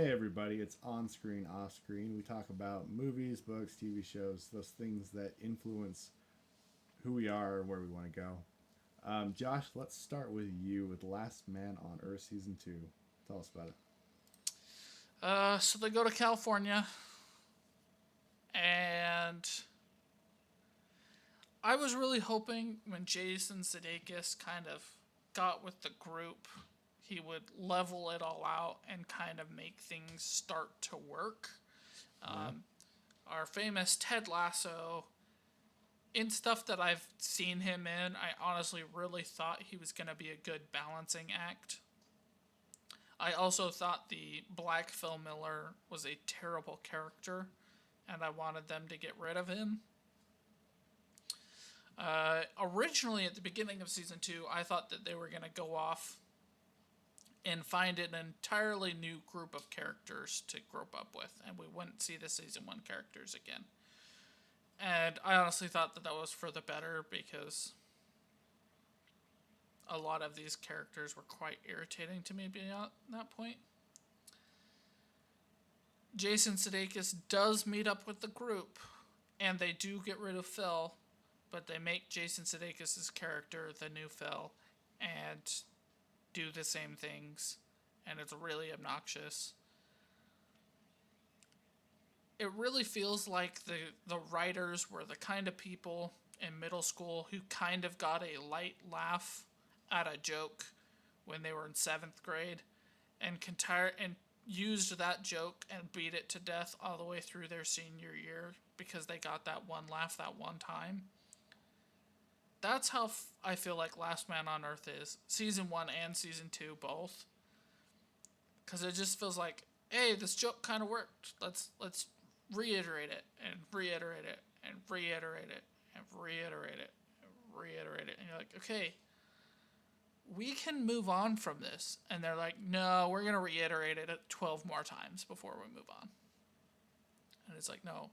Hey everybody, it's On Screen, Off Screen. We talk about movies, books, TV shows, those things that influence who we are and where we want to go. Josh, let's start with you with Last Man on Earth Season 2. Tell us about it. So they go to California, and I was really hoping when Jason Sudeikis kind of got with the group, he would level it all out and kind of make things start to work. Yeah? Our famous Ted Lasso, in stuff that I've seen him in, I honestly really thought he was going to be a good balancing act. I also thought the Black Phil Miller was a terrible character, and I wanted them to get rid of him. Originally, at the beginning of season two, I thought that they were going to go off and find an entirely new group of characters to grow up with, and we wouldn't see the season one characters again. And I honestly thought that that was for the better because a lot of these characters were quite irritating to me beyond that point. Jason Sudeikis does meet up with the group, and they do get rid of Phil, but they make Jason Sudeikis' character the new Phil and do the same things, and it's really obnoxious. It really feels like the writers were the kind of people in middle school who kind of got a light laugh at a joke when they were in seventh grade and used that joke and beat it to death all the way through their senior year because they got that one laugh that one time. That's how I feel like Last Man on Earth is. Season 1 and Season 2 both. Because it just feels like, hey, this joke kind of worked. Let's reiterate it and reiterate it and reiterate it and reiterate it and reiterate it. And you're like, okay, we can move on from this. And they're like, no, we're going to reiterate it 12 more times before we move on. And it's like, no,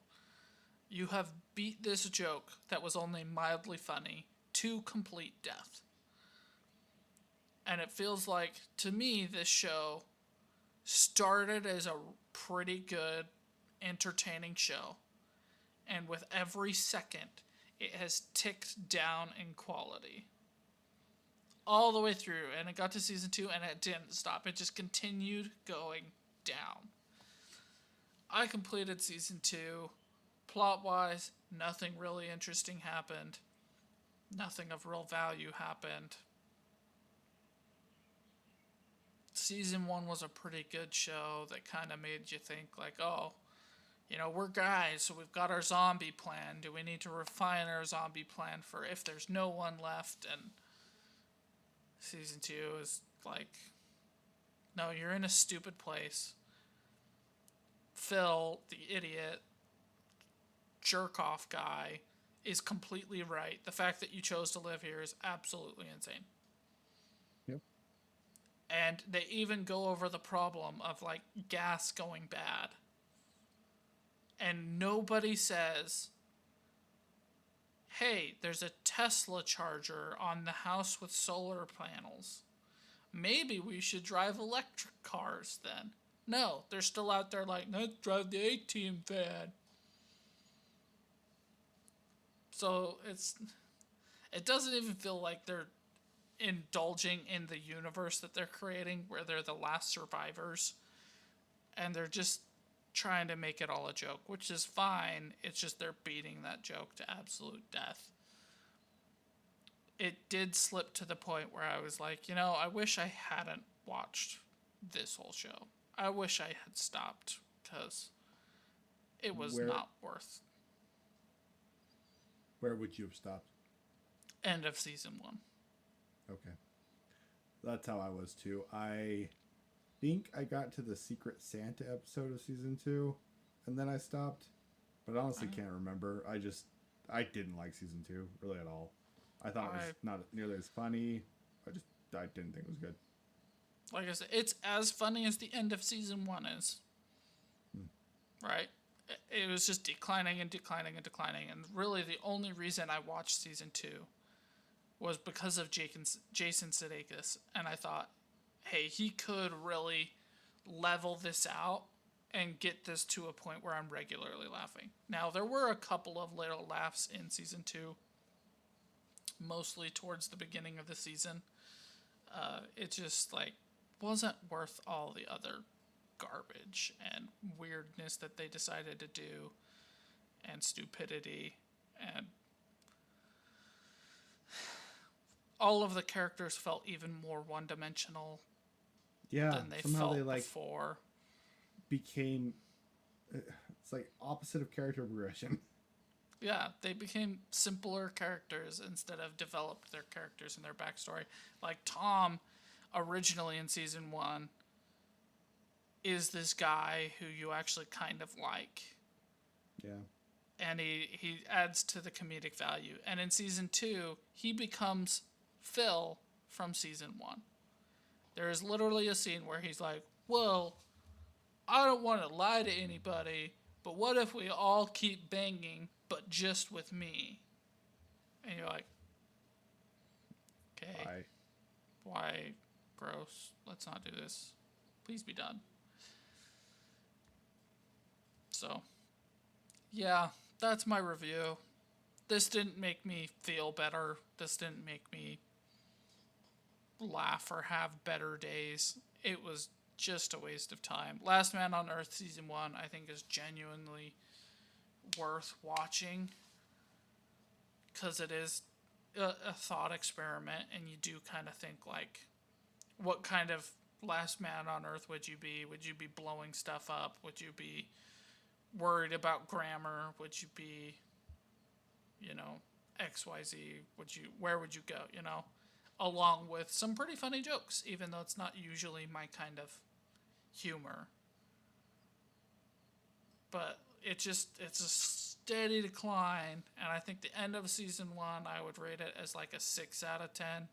you have beat this joke that was only mildly funny to complete death. And it feels like, to me, this show started as a pretty good, entertaining show. And with every second, it has ticked down in quality. All the way through. And it got to season 2 and it didn't stop. It just continued going down. I completed season 2. Plot wise, nothing really interesting happened. Nothing of real value happened. Season 1 was a pretty good show that kind of made you think, like, oh, we're guys, so we've got our zombie plan. Do we need to refine our zombie plan for if there's no one left? And season 2 is like, no, you're in a stupid place. Phil, the idiot, jerk off guy, is completely right. The fact that you chose to live here is absolutely insane. Yep. And they even go over the problem of like gas going bad. And nobody says, hey, there's a Tesla charger on the house with solar panels. Maybe we should drive electric cars then. No, they're still out there like, let's drive the A-Team van. So it doesn't even feel like they're indulging in the universe that they're creating where they're the last survivors and they're just trying to make it all a joke, which is fine. It's just they're beating that joke to absolute death. It did slip to the point where I was like, I wish I hadn't watched this whole show. I wish I had stopped because it was Where not worth. where would you have stopped? End of season 1. Okay. That's how I was too. I think I got to the Secret Santa episode of Season 2 and then I stopped. But I honestly can't remember. I didn't like Season 2 really at all. I thought it was I not nearly as funny. I didn't think it was good. Like I said, it's as funny as the end of season 1 is. Hmm. Right? It was just declining and declining and declining, and really the only reason I watched season 2 was because of Jason Sudeikis, and I thought, hey, he could really level this out and get this to a point where I'm regularly laughing. Now, there were a couple of little laughs in season 2, mostly towards the beginning of the season. It just, like, wasn't worth all the other garbage and weirdness that they decided to do, and stupidity, and all of the characters felt even more one-dimensional Yeah, than they somehow felt they like before. became. It's like opposite of character progression. Yeah, they became simpler characters instead of developed their characters and their backstory. Like Tom, originally in season 1, is this guy who you actually kind of like. Yeah. And he adds to the comedic value. And in season 2, he becomes Phil from season 1. There is literally a scene where he's like, well, I don't want to lie to anybody, but what if we all keep banging, but just with me? And you're like, okay, why? Gross. Let's not do this. Please be done. So, yeah, that's my review. This didn't make me feel better. This didn't make me laugh or have better days. It was just a waste of time. Last Man on Earth season 1, I think, is genuinely worth watching because it is a thought experiment, and you do kind of think, like, what kind of Last Man on Earth would you be? Would you be blowing stuff up? Would you be worried about grammar? Would you be, XYZ? Where would you go, along with some pretty funny jokes, even though it's not usually my kind of humor. But it's a steady decline, and I think the end of season 1, I would rate it as like a 6 out of 10,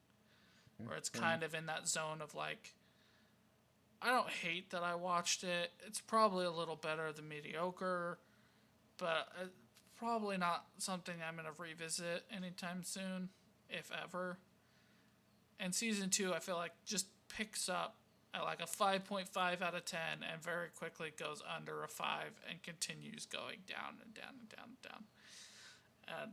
where it's kind of in that zone of like, I don't hate that I watched it. It's probably a little better than mediocre, but probably not something I'm going to revisit anytime soon, if ever. And season 2, I feel like, just picks up at like a 5.5 out of 10 and very quickly goes under a 5 and continues going down and down and down and down. And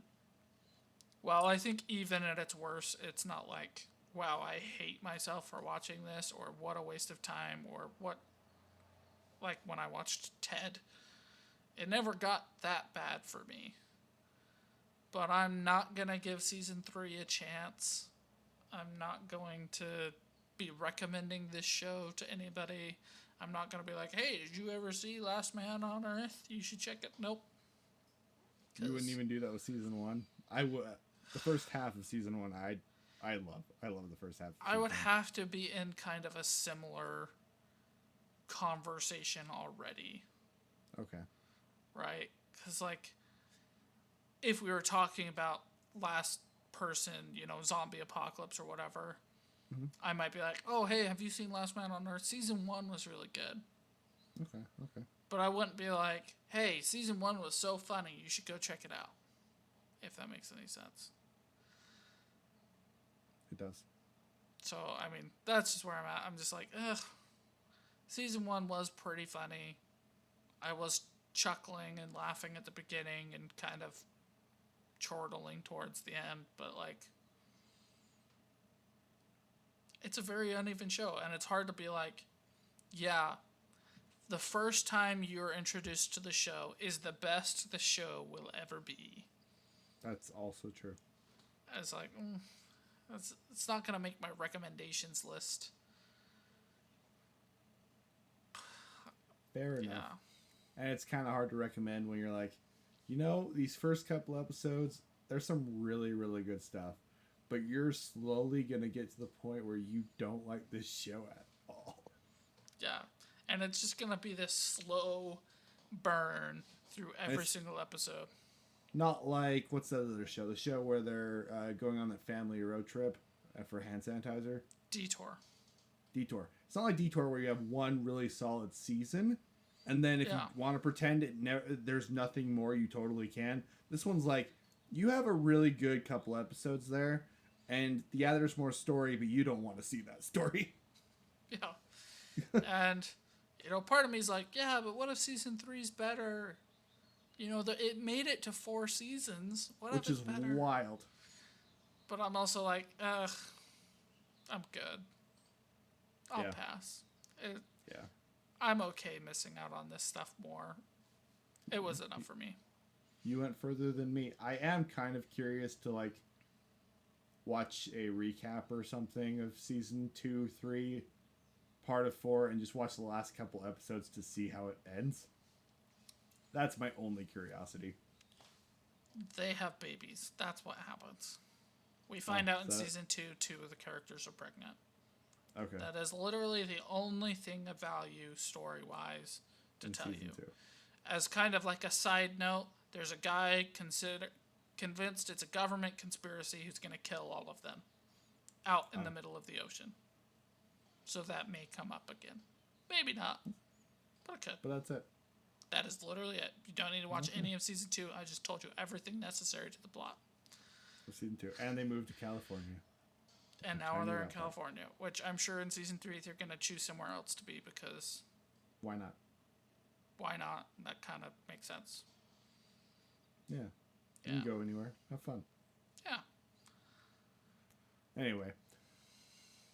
while I think even at its worst, it's not like, wow, I hate myself for watching this, or what a waste of time, or what, like when I watched Ted. It never got that bad for me. But I'm not going to give season 3 a chance. I'm not going to be recommending this show to anybody. I'm not going to be like, hey, did you ever see Last Man on Earth? You should check it. Nope. You wouldn't even do that with season 1? I would. The first half of season 1, I love the first half. I would have to be in kind of a similar conversation already. Okay. Right? Because, like, if we were talking about last person, zombie apocalypse or whatever, I might be like, oh, hey, have you seen Last Man on Earth? Season 1 was really good. Okay. But I wouldn't be like, hey, season 1 was so funny, you should go check it out. If that makes any sense. It does. So, I mean, that's just where I'm at. I'm just like, ugh. Season 1 was pretty funny. I was chuckling and laughing at the beginning and kind of chortling towards the end, but like, it's a very uneven show, and it's hard to be like, yeah, the first time you're introduced to the show is the best the show will ever be. That's also true. It's like, it's not going to make my recommendations list. Fair enough. And it's kind of hard to recommend when you're like, these first couple episodes, there's some really, really good stuff. But you're slowly going to get to the point where you don't like this show at all. Yeah. And it's just going to be this slow burn through every single episode. Not like, what's that other show? The show where they're going on that family road trip for hand sanitizer? Detour. It's not like Detour where you have one really solid season, and then if you want to pretend there's nothing more, you totally can. This one's like, you have a really good couple episodes there, and there's more story, but you don't want to see that story. Yeah. And part of me is like, yeah, but what if season three's better? It made it to 4 seasons. What which if it's is better? wild. But I'm also like, ugh, I'm good. I'll Yeah. pass. Yeah. I'm okay missing out on this stuff more. It was enough for me. You went further than me. I am kind of curious to like watch a recap or something of season 2, 3, part of 4, and just watch the last couple episodes to see how it ends. That's my only curiosity. They have babies. That's what happens. We find out in season 2, 2 of the characters are pregnant. Okay. That is literally the only thing of value story-wise to tell you. 2. As kind of like a side note, there's a guy convinced it's a government conspiracy who's going to kill all of them out in the middle of the ocean. So that may come up again. Maybe not, but it could. But that's it. That is literally it. You don't need to watch any of season 2. I just told you everything necessary to the plot. For season 2. And they moved to California. And now they're in California, which I'm sure in season 3 they're going to choose somewhere else to be because Why not? why not? That kind of makes sense. Yeah. You can go anywhere. Have fun. Yeah. Anyway.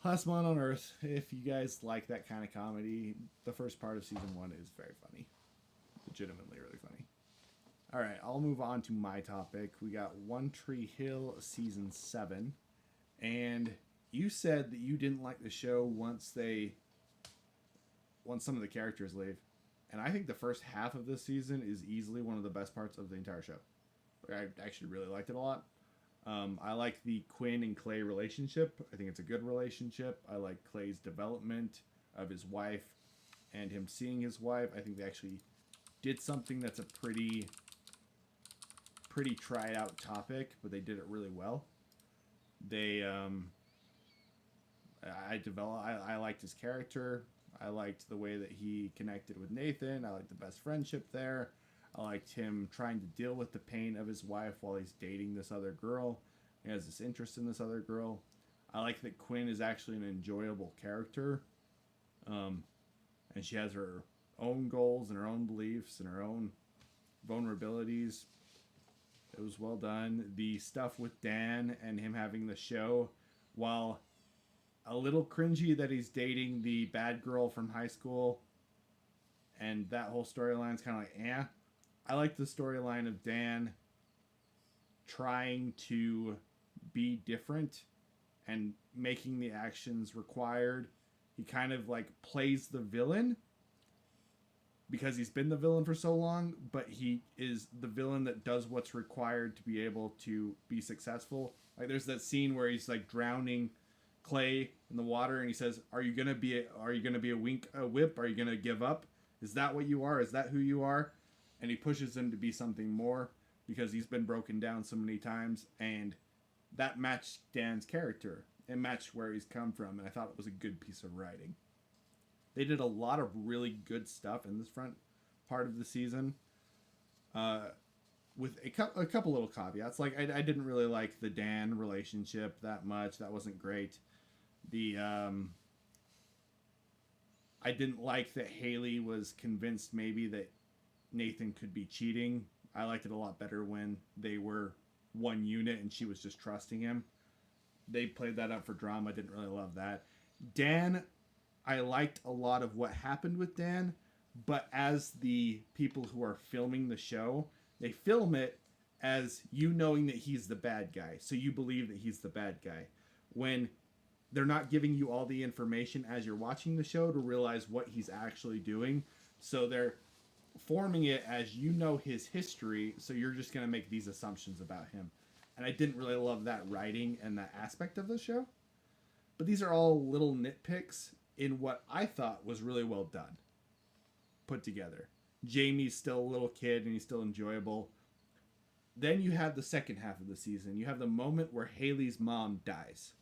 Last Man on Earth. If you guys like that kind of comedy, the first part of season 1 is very funny. Legitimately really funny. Alright, I'll move on to my topic. We got One Tree Hill season 7. And you said that you didn't like the show once some of the characters leave. And I think the first half of this season is easily one of the best parts of the entire show. I actually really liked it a lot. I like the Quinn and Clay relationship. I think it's a good relationship. I like Clay's development of his wife and him seeing his wife. I think they actually did something that's a pretty tried out topic, but they did it really well. I liked his character. I liked the way that he connected with Nathan. I liked the best friendship there. I liked him trying to deal with the pain of his wife while he's dating this other girl. He has this interest in this other girl. I like that Quinn is actually an enjoyable character. And she has her own goals and her own beliefs and her own vulnerabilities. It was well done. The stuff with Dan and him having the show, while a little cringy that he's dating the bad girl from high school, and that whole storyline's kind of like, eh. I like the storyline of Dan trying to be different and making the actions required. He kind of like plays the villain because he's been the villain for so long, but he is the villain that does what's required to be able to be successful. Like there's that scene where he's like drowning Clay in the water, and he says, "Are you gonna be a whip? Are you gonna give up? Is that what you are? Is that who you are?" And he pushes him to be something more because he's been broken down so many times, and that matched Dan's character and matched where he's come from, and I thought it was a good piece of writing. They did a lot of really good stuff in this front part of the season, with a couple little caveats. Like I didn't really like the Dan relationship that much. That wasn't great. I didn't like that Haley was convinced maybe that Nathan could be cheating. I liked it a lot better when they were one unit and she was just trusting him. They played that up for drama. I didn't really love that. Dan, I liked a lot of what happened with Dan, but as the people who are filming the show, they film it as you knowing that he's the bad guy. So you believe that he's the bad guy. When they're not giving you all the information as you're watching the show to realize what he's actually doing. So they're forming it as you know his history, so you're just going to make these assumptions about him. And I didn't really love that writing and that aspect of the show. But these are all little nitpicks in what I thought was really well done. Put together. Jamie's still a little kid and he's still enjoyable. Then you have the second half of the season. You have the moment where Haley's mom dies.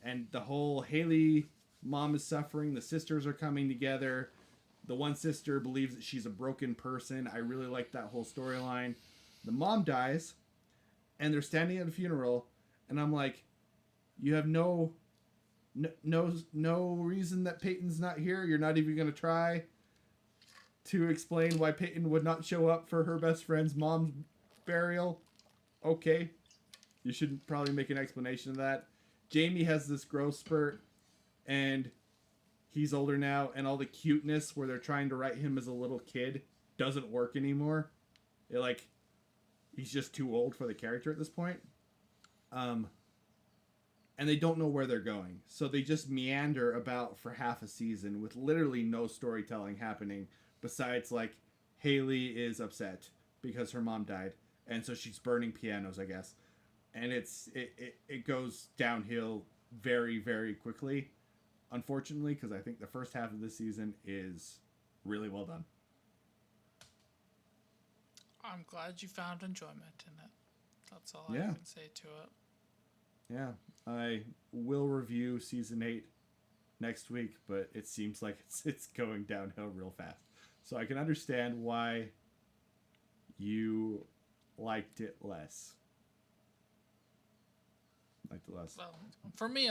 And the whole Haley mom is suffering. The sisters are coming together. The one sister believes that she's a broken person. I really like that whole storyline. The mom dies, and they're standing at a funeral, and I'm like, you have no reason that Peyton's not here? You're not even going to try? to explain why Peyton would not show up for her best friend's mom's burial. Okay. You should probably make an explanation of that. Jamie has this growth spurt, and he's older now, and all the cuteness where they're trying to write him as a little kid doesn't work anymore. He's just too old for the character at this point. And they don't know where they're going. So they just meander about for half a season with literally no storytelling happening besides, like, Haley is upset because her mom died. And so she's burning pianos, I guess. And it goes downhill very, very quickly, unfortunately, because I think the first half of the season is really well done. I'm glad you found enjoyment in it. That's all I Yeah. can say to it. Yeah, I will review season 8 next week, but it seems like it's going downhill real fast. So I can understand why you liked it less. Well, for me,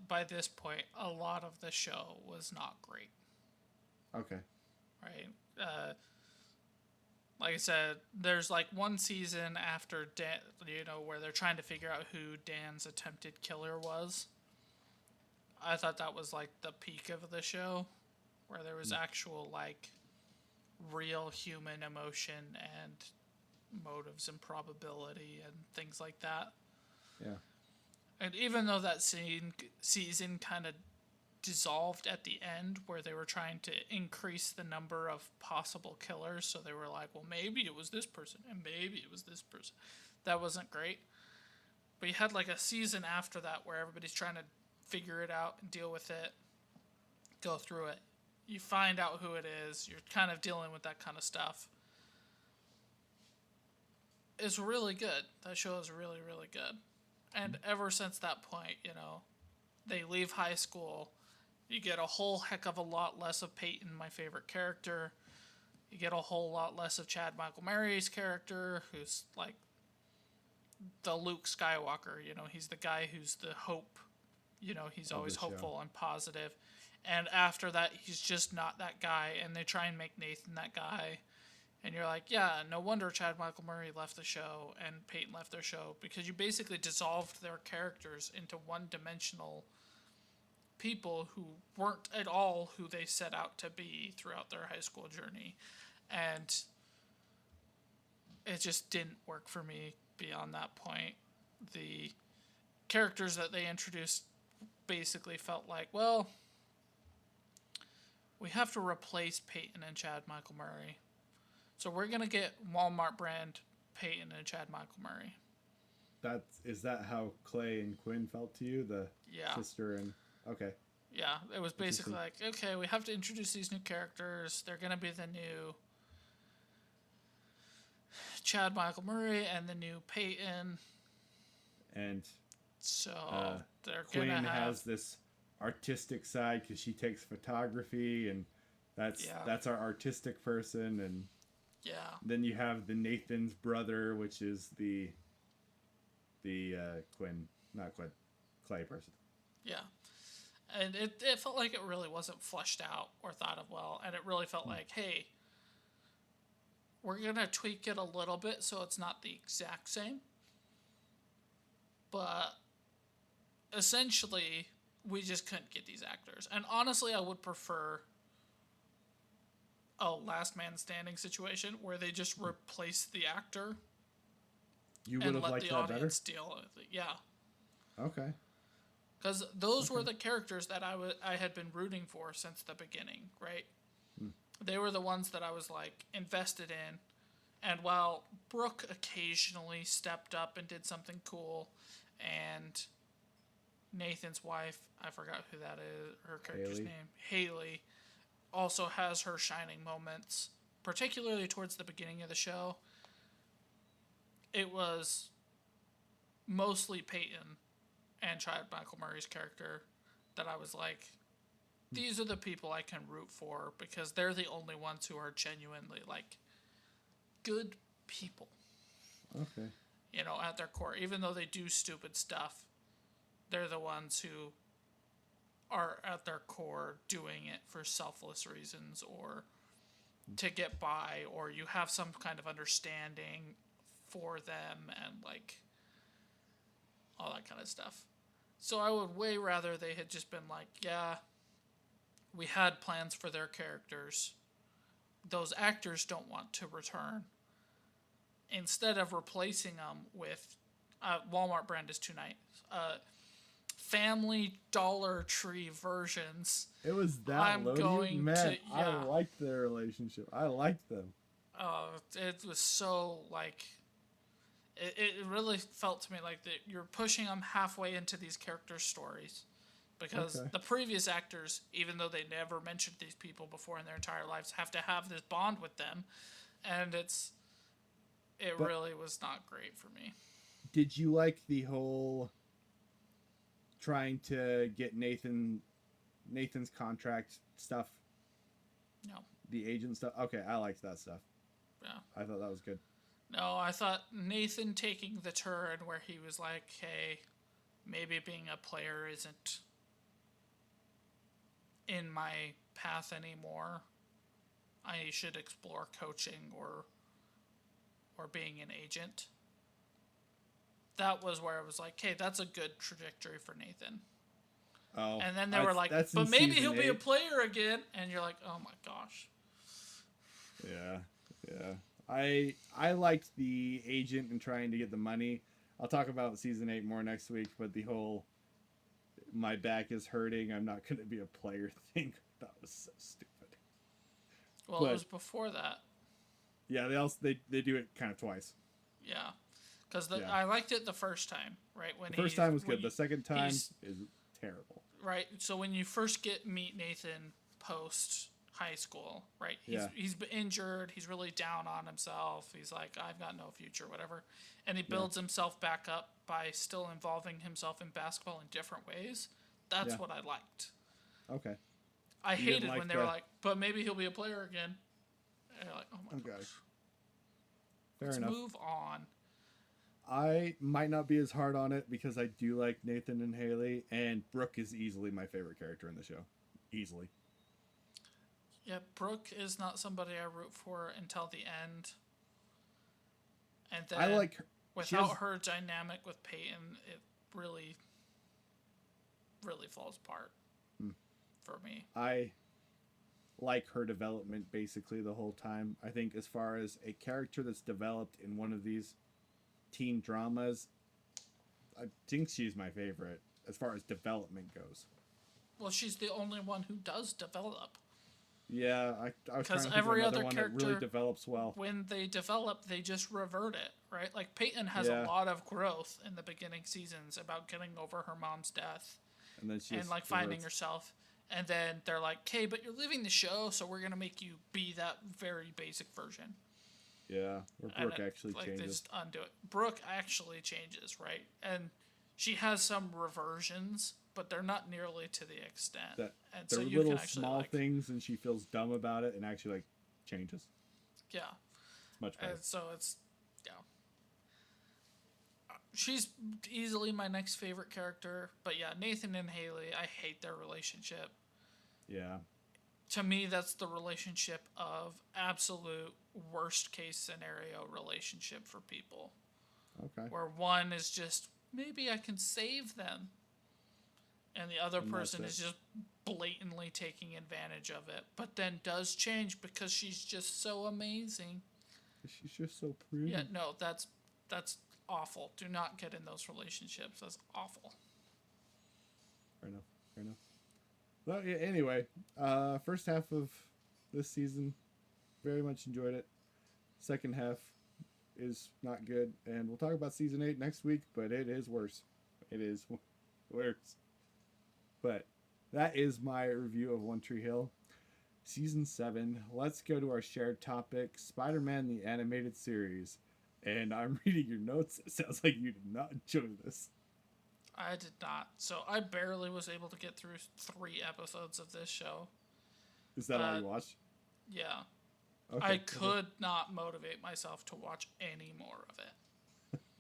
by this point, a lot of the show was not great. Okay. Right. Like I said, there's like one season after Dan, where they're trying to figure out who Dan's attempted killer was. I thought that was like the peak of the show, where there was actual like real human emotion and motives and probability and things like that. Yeah. And even though that season kind of dissolved at the end, where they were trying to increase the number of possible killers, so they were like, well, maybe it was this person and maybe it was this person. That wasn't great. But you had like a season after that where everybody's trying to figure it out and deal with it, go through it. You find out who it is. You're kind of dealing with that kind of stuff. It's really good. That show is really, really good. And ever since that point, they leave high school. You get a whole heck of a lot less of Peyton, my favorite character. You get a whole lot less of Chad Michael Murray's character, who's like the Luke Skywalker. He's the guy who's the hope. He's always hopeful and positive. And after that, he's just not that guy. And they try and make Nathan that guy. And you're like, yeah, no wonder Chad Michael Murray left the show and Peyton left their show, because you basically dissolved their characters into one-dimensional people who weren't at all who they set out to be throughout their high school journey. And it just didn't work for me beyond that point. The characters that they introduced basically felt like, well, we have to replace Peyton and Chad Michael Murray. So we're going to get Walmart brand Peyton and Chad Michael Murray. Is that how Clay and Quinn felt to you? The sister and... Okay. Yeah, it was basically like, okay, we have to introduce these new characters. They're going to be the new Chad Michael Murray and the new Peyton. And so they're going to Quinn have... has this artistic side because she takes photography, and that's our artistic person. And then you have the Nathan's brother, which is the Clay person. Yeah. And it felt like it really wasn't fleshed out or thought of well. And it really felt like, hey, we're going to tweak it a little bit so it's not the exact same. But essentially, we just couldn't get these actors. And honestly, I would prefer a last man standing situation where they just replace the actor. You would have liked that better? Deal with it. Yeah. Okay. Because those were the characters that I had been rooting for since the beginning, right? They were the ones that I was like invested in. And while Brooke occasionally stepped up and did something cool, and Nathan's wife, I forgot who that is, her character's name, Haley, also has her shining moments, particularly towards the beginning of the show. It was mostly Peyton and Chad Michael Murray's character that I was like, these are the people I can root for, because they're the only ones who are genuinely like good people. Okay. At their core, even though they do stupid stuff, they're the ones who are at their core doing it for selfless reasons or to get by, or you have some kind of understanding for them, and like all that kind of stuff. So I would way rather they had just been like, yeah, we had plans for their characters. Those actors don't want to return. Instead of replacing them with Walmart brand is too nice. Family Dollar Tree versions. It was that I'm low to going you? Man, to- yeah. I liked their relationship. I liked them. It was so like it really felt to me like that you're pushing them halfway into these characters' stories, because Okay. the previous actors, even though they never mentioned these people before in their entire lives, have to have this bond with them, and it But- really was not great for me. Did you like the whole trying to get Nathan's contract stuff, No, the agent stuff? Okay, I liked that stuff. yeah. I thought that was good. No, I thought Nathan taking the turn where he was like, hey, maybe being a player isn't in my path anymore. I should explore coaching or being an agent. That was where I was like, hey, that's a good trajectory for Nathan. Oh, And then they were like, that's but in maybe season he'll be a 8. player again. And you're like, oh my gosh. Yeah. I liked the agent and trying to get the money. I'll talk about season 8 more next week, but the whole my back is hurting, I'm not going to be a player thing, that was so stupid. Well, But- it was before that. Yeah, they do it kind of twice. Yeah. Because Yeah. I liked it the first time, right? When The first time was good. The second time he's- is terrible. right? So when you first meet Nathan post high school, right? He's been injured. He's really down on himself. He's like, I've got no future, whatever. And he builds himself back up by still involving himself in basketball in different ways. That's Yeah. what I liked. Okay. I You didn't hated like when they were the- like, but maybe he'll be a player again. And you're like, oh my Okay. gosh. Fair Let's enough. move on. I might not be as hard on it because I do like Nathan and Haley, and Brooke is easily my favorite character in the show. Easily. Yeah, Brooke is not somebody I root for until the end. And then I like her. she without has- her dynamic with Peyton, it really, really falls apart for me. I like her development basically the whole time. I think as far as a character that's developed in one of these teen dramas, I think she's my favorite as far as development goes. Well, she's the only one who does develop. Yeah, I was trying 'Cause to think every of another other one that really character- develops well. When they develop, they just revert it, right? Like Peyton has Yeah. a lot of growth in the beginning seasons about getting over her mom's death And then she and just like finding reverts. herself. And then they're like, "Okay, but you're leaving the show, so we're gonna make you be that very basic version." Yeah, where And Brooke actually They changes. just undo it. Brooke actually changes, right? And she has some reversions, but they're not nearly to the extent. That and they're so you little can actually small like, things, and she feels dumb about it, and actually like changes. yeah. It's much better. And so it's, yeah. She's easily my next favorite character, but yeah, Nathan and Haley, I hate their relationship. Yeah, To me, that's the relationship of absolute worst case scenario relationship for people, okay. where one is just maybe I can save them, and the other And that's person is it. just blatantly taking advantage of it, but then does change because she's just so amazing. She's just so pretty. Yeah, no, that's awful. Do not get in those relationships. That's awful. Fair enough. Fair enough. Well, yeah, anyway, first half of this season, very much enjoyed it. Second half is not good, and we'll talk about season 8 next week, but it is worse. It is worse. But that is my review of One Tree Hill. Season 7, let's go to our shared topic, Spider-Man the Animated Series. And I'm reading your notes. It sounds like you did not enjoy this. I did not. So I barely was able to get through 3 episodes of this show. Is that all you watched? Yeah. Okay. I could not motivate myself to watch any more of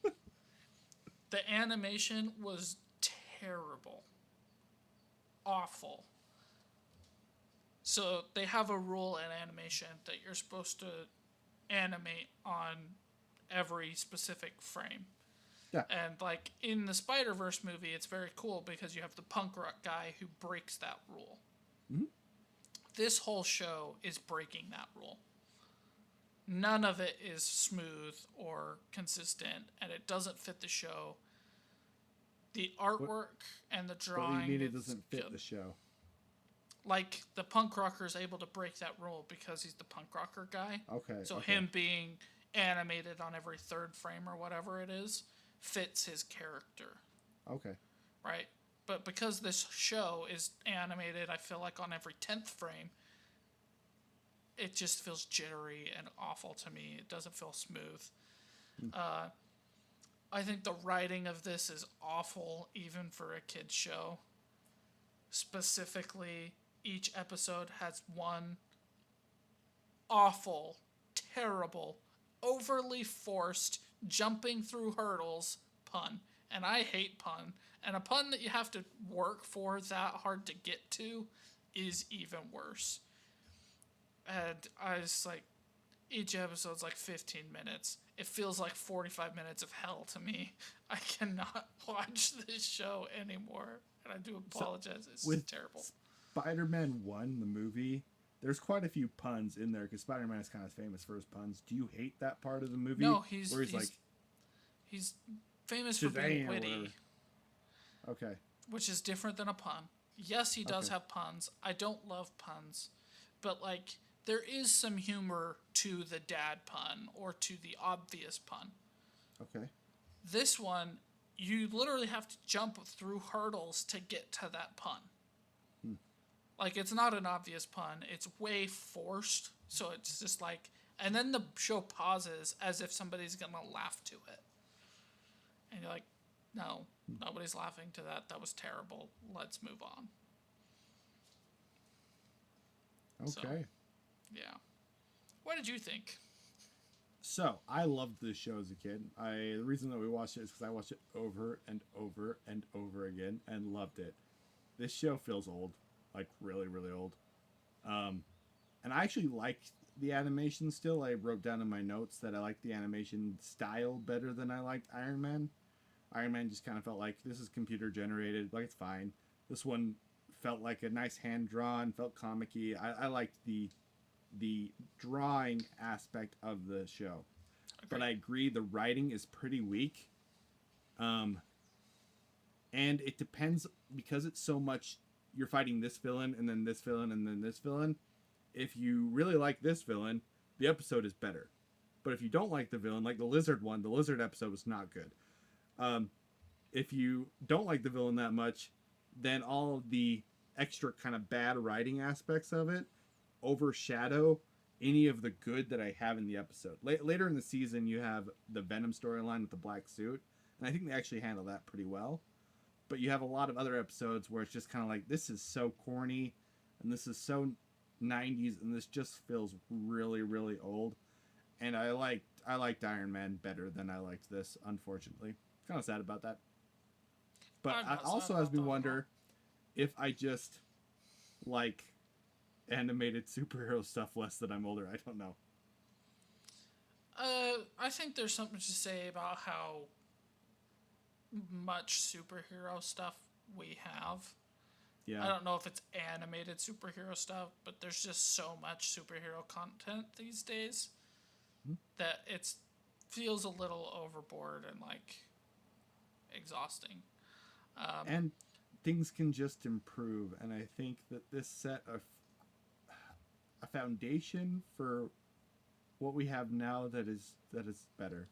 it. The animation was terrible. Awful. So they have a rule in animation that you're supposed to animate on every specific frame. Yeah. And like in the Spider-Verse movie, it's very cool because you have the punk rock guy who breaks that rule. Mm-hmm. This whole show is breaking that rule. None of it is smooth or consistent, and it doesn't fit the show. The artwork and the What drawing. do you mean it doesn't fit good. the show? Like the punk rocker is able to break that rule because he's the punk rocker guy. Okay. So okay. him being animated on every third frame or whatever it is fits his character, Okay. right? But because this show is animated, I feel like on every 10th frame, it just feels jittery and awful to me. It doesn't feel smooth. I think the writing of this is awful, even for a kid's show. Specifically, each episode has one awful, terrible, overly forced, jumping through hurdles pun. And I hate pun. And a pun that you have to work for that hard to get to is even worse. And I was like, each episode's like 15 minutes. It feels like 45 minutes of hell to me. I cannot watch this show anymore. And I do apologize. It's terrible. Spider-Man 1, the movie, there's quite a few puns in there because Spider-Man is kind of famous for his puns. Do you hate that part of the movie? No, he's like, he's famous for being witty. Okay. Which is different than a pun. Yes, he does Okay. have puns. I don't love puns. But, like, there is some humor to the dad pun or to the obvious pun. Okay. This one, you literally have to jump through hurdles to get to that pun. Like, it's not an obvious pun. It's way forced. So it's just like... And then the show pauses as if somebody's going to laugh to it. And you're like, no, nobody's laughing to that. That was terrible. Let's move on. Okay. So, yeah. What did you think? So, I loved this show as a kid. The reason that we watched it is because I watched it over and over and over again and loved it. This show feels old, like really, really old. And I actually liked the animation still. I wrote down in my notes that I liked the animation style better than I liked Iron Man. Iron Man just kind of felt like this is computer generated, like it's fine. This one felt like a nice hand drawn, felt comic-y. I liked the drawing aspect of the show. Agreed. But I agree the writing is pretty weak. And it depends because it's so much you're fighting this villain and then this villain and then this villain. If you really like this villain, the episode is better. But if you don't like the villain, like the lizard one, the lizard episode was not good. If you don't like the villain that much, then all of the extra kind of bad writing aspects of it overshadow any of the good that I have in the episode. Later in the season, you have the Venom storyline with the black suit, and I think they actually handle that pretty well. But you have a lot of other episodes where it's just kind of like, this is so corny, and this is so 90s, and this just feels really, really old. And I liked Iron Man better than I liked this, unfortunately. Kind of sad about that. But I'm not it also sad has about me that at wonder if I just like animated superhero stuff less than I'm older. I don't know. I think there's something to say about how much superhero stuff we have. Yeah. I don't know if it's animated superhero stuff, but there's just so much superhero content these days that it feels a little overboard and like exhausting. And things can just improve, and I think that this set a foundation for what we have now that is better.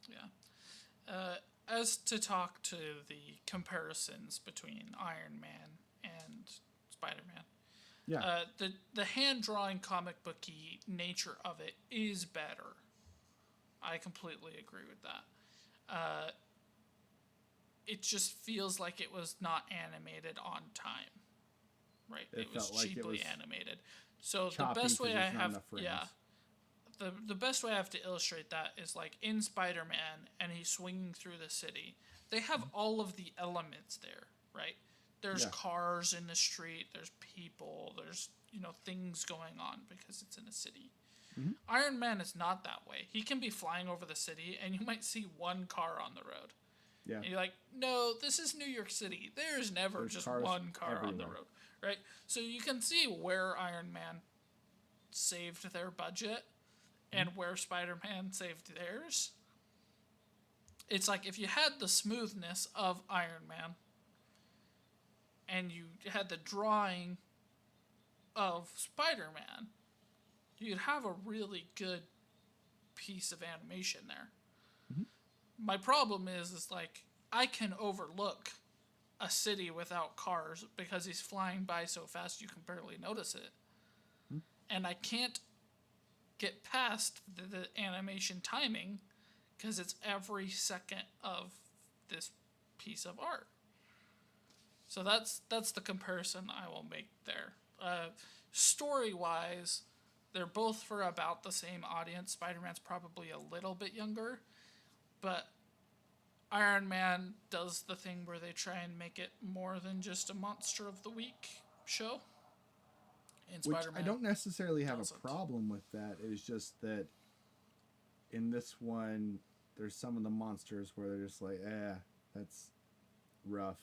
Yeah. As to talk to the comparisons between Iron Man and Spider-Man. Yeah. The hand drawing comic booky nature of it is better. I completely agree with that. It just feels like it was not animated on time. Right? It was felt like it cheaply was animated. So the choppy best way 'cause I there's not have enough frames. the best way I have to illustrate that is like in Spider-Man and he's swinging through the city. They have all of the elements there, right? There's Yeah. cars in the street, there's people, there's, things going on because it's in a city. Mhm. Iron Man is not that way. He can be flying over the city and you might see one car on the road. Yeah. And you're like, no, this is New York City. There's never There's just cars one car on the everywhere. road, right? So you can see where Iron Man saved their budget and where Spider-Man saved theirs. It's like if you had the smoothness of Iron Man and you had the drawing of Spider-Man, you'd have a really good piece of animation there. My problem is like I can overlook a city without cars because he's flying by so fast you can barely notice it. And I can't get past the animation timing because it's every second of this piece of art. So that's the comparison I will make there. Story wise, they're both for about the same audience. Spider-Man's probably a little bit younger, but Iron Man does the thing where they try and make it more than just a Monster of the Week show. And Which Spider-Man I don't necessarily have doesn't. a problem with that. It's just that in this one, there's some of the monsters where they're just like, that's rough.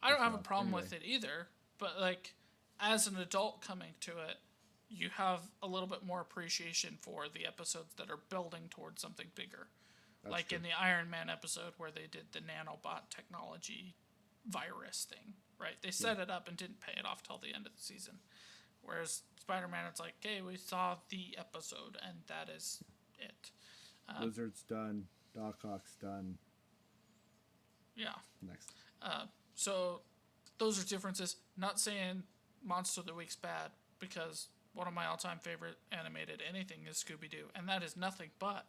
I don't have a rough. problem Anyway. with it either, but like as an adult coming to it, you have a little bit more appreciation for the episodes that are building towards something bigger. That's like true. in the Iron Man episode where they did the nanobot technology virus thing, right? They set it up and didn't pay it off till the end of the season. Whereas Spider-Man, it's like, okay, we saw the episode and that is it. Blizzard's done. Doc Ock's done. Yeah. Next. So those are differences. Not saying Monster of the Week's bad, because one of my all-time favorite animated anything is Scooby-Doo, and that is nothing but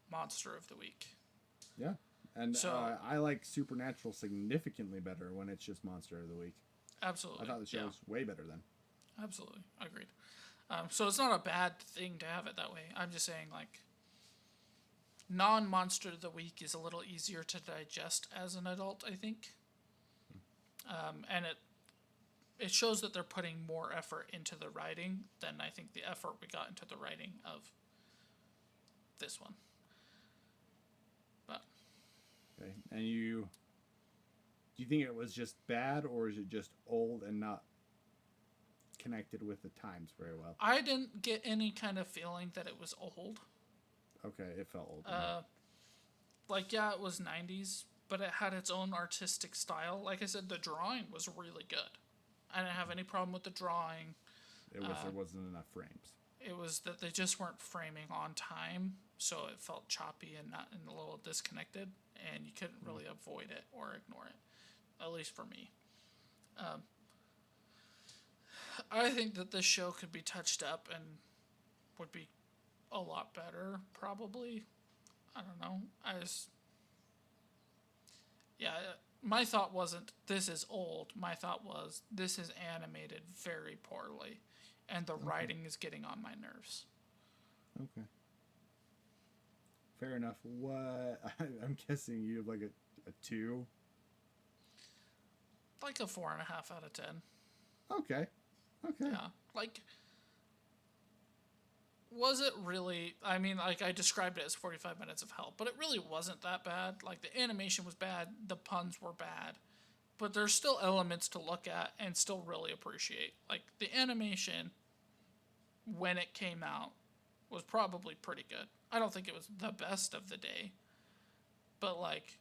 Monster of the Week. Yeah. And So- I like Supernatural significantly better when it's just Monster of the Week. Absolutely. I thought the show yeah, was way better then. absolutely. Agreed. So it's not a bad thing to have it that way. I'm just saying, like, non-Monster of the Week is a little easier to digest as an adult, I think. And it shows that they're putting more effort into the writing than I think the effort we got into the writing of this one. But Okay. And do you think it was just bad, or is it just old and not connected with the times very well? I didn't get any kind of feeling that it was old. Okay, it felt old. Like, yeah, it was 90s, but it had its own artistic style. Like I said, the drawing was really good. I didn't have any problem with the drawing. It was there wasn't enough frames. It was that they just weren't framing on time, so it felt choppy and not and a little disconnected, and you couldn't really avoid it or ignore it, at least for me. I think that this show could be touched up and would be a lot better, probably. I don't know. My thought wasn't this is old. My thought was this is animated very poorly, and the writing is getting on my nerves. Okay. Fair enough. What I'm guessing you have like a 2. Like a 4.5 out of 10. Okay. Okay. Yeah. Like, was it really? I mean, like, I described it as 45 minutes of hell, but it really wasn't that bad. Like, the animation was bad, the puns were bad, but there's still elements to look at and still really appreciate. Like, the animation, when it came out, was probably pretty good. I don't think it was the best of the day, but, like,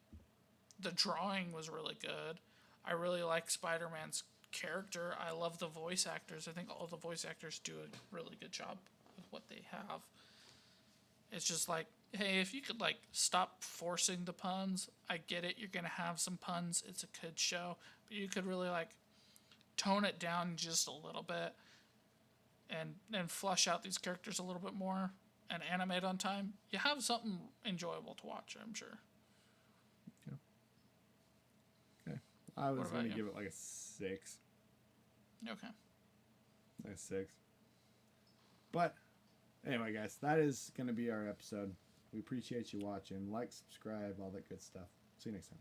the drawing was really good. I really like Spider-Man's character. I love the voice actors. I think all the voice actors do a really good job with what they have. It's just like, hey, if you could like stop forcing the puns, I get it. You're gonna have some puns. It's a kid show, but you could really like tone it down just a little bit, and flush out these characters a little bit more and animate on time. You have something enjoyable to watch, I'm sure. Okay. I was What about going to you? give it like a 6. Okay. Like a 6. But anyway, guys, that is going to be our episode. We appreciate you watching. Like, subscribe, all that good stuff. See you next time.